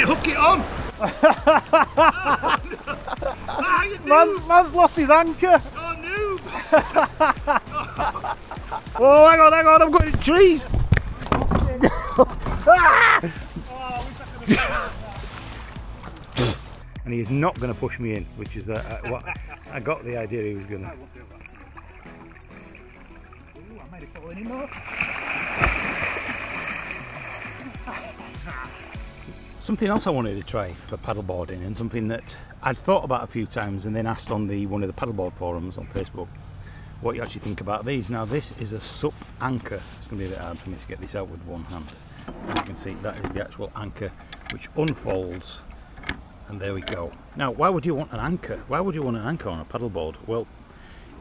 didn't hook it on! Man's lost his anchor! Oh, noob! Oh, hang on, I'm going to trees! And he is not going to push me in, which is what I got the idea he was going to. I made it fall in more. Something else I wanted to try for paddleboarding, and something that I'd thought about a few times and then asked on one of the paddleboard forums on Facebook what you actually think about these. Now this is a SUP anchor. It's going to be a bit hard for me to get this out with one hand. As you can see, that is the actual anchor which unfolds, and there we go. Now why would you want an anchor? Why would you want an anchor on a paddleboard? Well,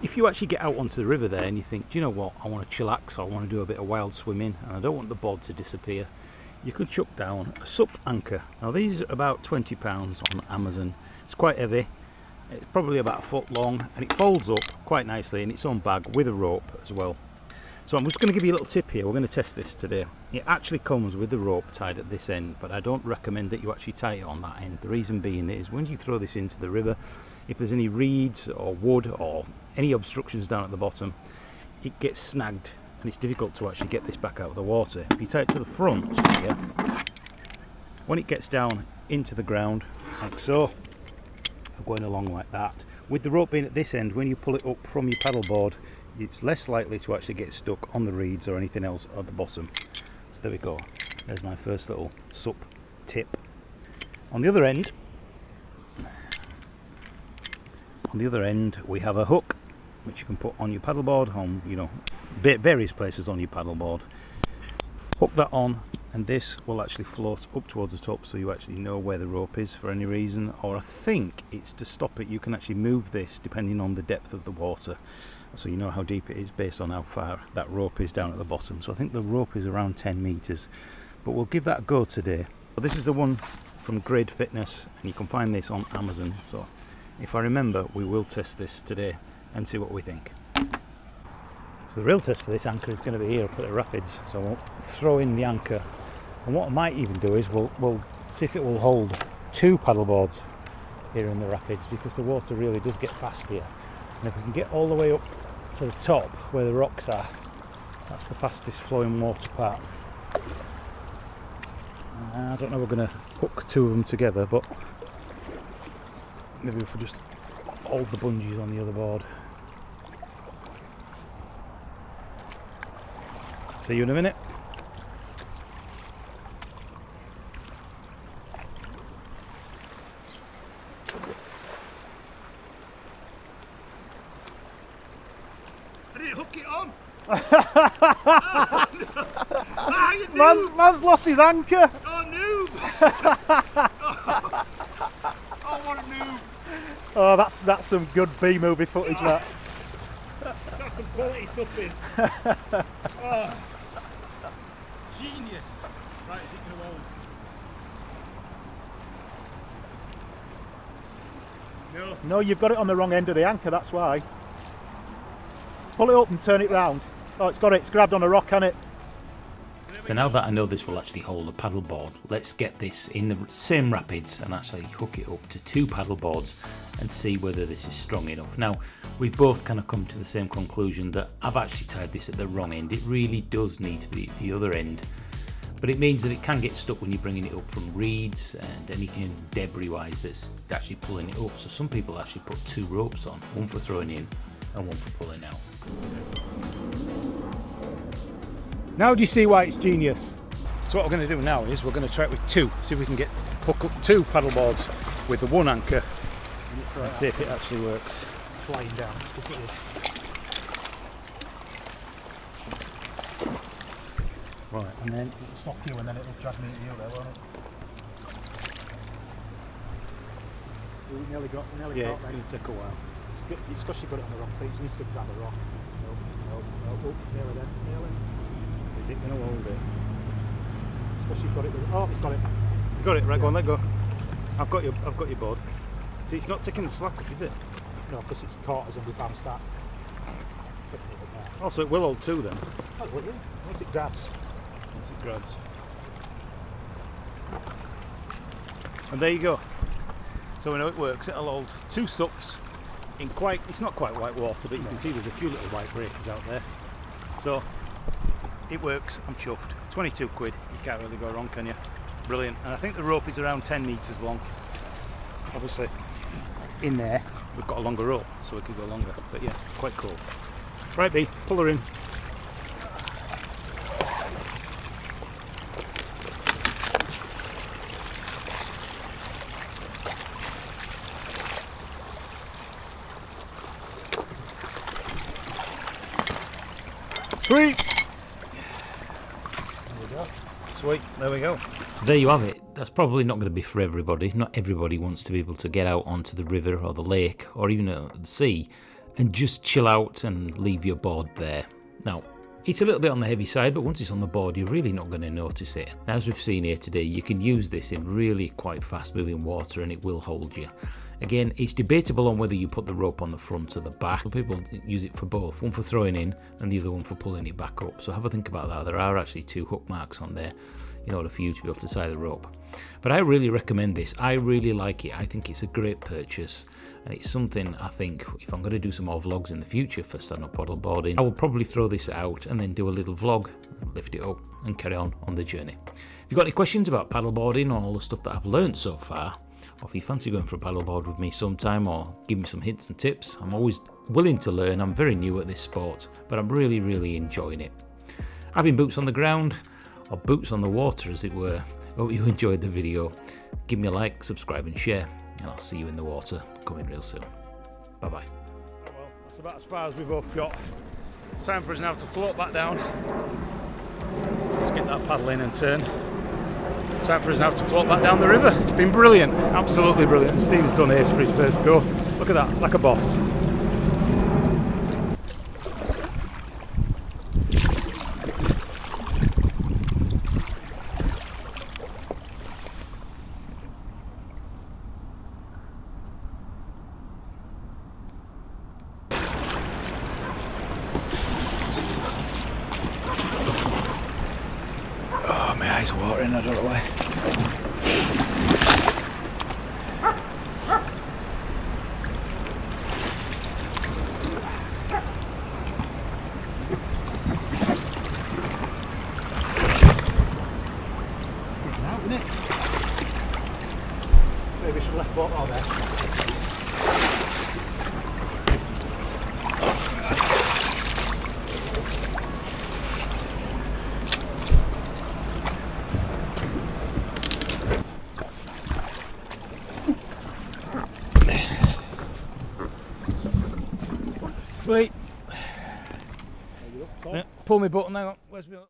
if you actually get out onto the river there and you think, do you know what, I want to chillax, or I want to do a bit of wild swimming and I don't want the board to disappear, you could chuck down a SUP anchor. Now these are about £20 on Amazon. It's quite heavy, it's probably about a foot long, and it folds up quite nicely in its own bag with a rope as well. So I'm just going to give you a little tip here. We're going to test this today. It actually comes with the rope tied at this end, but I don't recommend that you actually tie it on that end. The reason being is when you throw this into the river, if there's any reeds or wood or any obstructions down at the bottom, it gets snagged and it's difficult to actually get this back out of the water. If you tie it to the front here, when it gets down into the ground like so, going along like that, with the rope being at this end, when you pull it up from your paddleboard, it's less likely to actually get stuck on the reeds or anything else at the bottom. So there we go, there's my first little SUP tip. On the other end we have a hook which you can put on your paddleboard, on, you know, various places on your paddleboard. Hook that on, and this will actually float up towards the top, so you actually know where the rope is for any reason, or I think it's to stop it. You can actually move this depending on the depth of the water, so you know how deep it is based on how far that rope is down at the bottom. So I think the rope is around 10 meters, but we'll give that a go today. But this is the one from Gradient Fitness, and you can find this on Amazon. So if I remember, we will test this today and see what we think. So the real test for this anchor is going to be here up at the rapids. So we'll throw in the anchor, and what I might even do is we'll see if it will hold 2 paddleboards here in the rapids, because the water really does get fast here. And if we can get all the way up to the top where the rocks are, that's the fastest flowing water part. I don't know if we're going to hook 2 of them together, but maybe if we just hold the bungees on the other board. See you in a minute. I didn't hook it on! Man's lost his anchor! Oh, noob! Oh, what a noob! Oh, that's some good B-movie footage, that. That's some quality supping. Oh. Genius! Right, is it going to hold? No. No, you've got it on the wrong end of the anchor, that's why. Pull it up and turn it round. Oh, it's got it. It's grabbed on a rock, hasn't it? So now that I know this will actually hold a paddleboard, let's get this in the same rapids and actually hook it up to 2 paddleboards and see whether this is strong enough. Now, we've both kind of come to the same conclusion that I've actually tied this at the wrong end. It really does need to be at the other end, but it means that it can get stuck when you're bringing it up from reeds and anything debris wise that's actually pulling it up. So some people actually put 2 ropes on, one for throwing in and one for pulling out. Now do you see why it's genius? So what we're going to do now is we're going to try it with 2, see if we can hook up 2 paddleboards with the 1 anchor and see if it actually works. Flying down. Right, and then It'll stop you and then it'll drag me at you there, won't it? we nearly got it's going to take a while. It's because you've got it on the wrong feet, so you need to grab a rock. No, nearly then, nearly. Is it going to hold it? It's because you've got it. Oh, it's got it. It's got it, right, go on, let go. I've got your board. See, it's not taking the slack up, is it? No, because it's caught as in we bounced that. Oh, so it will hold 2 then? Oh, will you? Once it grabs. Once it grabs. And there you go. So we know it works. It'll hold 2 SUPs in quite, it's not quite white water, but you can see there's a few little white breakers out there. So it works. I'm chuffed. 22 quid. You can't really go wrong, can you? Brilliant. And I think the rope is around 10 metres long. Obviously in there we've got a longer rope, so we could go longer, but yeah, quite cool. Right, B, pull her in. Sweet! There we go. Sweet, there we go. So there you have it. That's probably not going to be for everybody. Not everybody wants to be able to get out onto the river or the lake or even the sea and just chill out and leave your board there. Now, it's a little bit on the heavy side, but once it's on the board, you're really not going to notice it. Now, as we've seen here today, you can use this in really quite fast moving water and it will hold you. Again, it's debatable on whether you put the rope on the front or the back. Some people use it for both, one for throwing in and the other one for pulling it back up. So have a think about that. There are actually 2 hook marks on there in order for you to be able to tie the rope. But I really recommend this. I really like it. I think it's a great purchase, and it's something I think if I'm going to do some more vlogs in the future for stand-up paddleboarding, I will probably throw this out and then do a little vlog, lift it up and carry on the journey. If you've got any questions about paddleboarding or all the stuff that I've learned so far, or if you fancy going for a paddleboard with me sometime or give me some hints and tips, I'm always willing to learn. I'm very new at this sport, but I'm really enjoying it. Having boots on the ground, or boots on the water as it were. Hope you enjoyed the video. Give me a like, subscribe and share, and I'll see you in the water coming real soon. Bye bye. Well, that's about as far as we've both got. It's time for us now to float back down. Let's get that paddle in and turn. It's time for us now to float back down the river. It's been brilliant, absolutely brilliant. Steve's done ace for his first go. Look at that, like a boss. My eyes are watering, I don't know why. Out, isn't it? Maybe some left boat out there. Sweet. Yeah, pull me button now. Where's my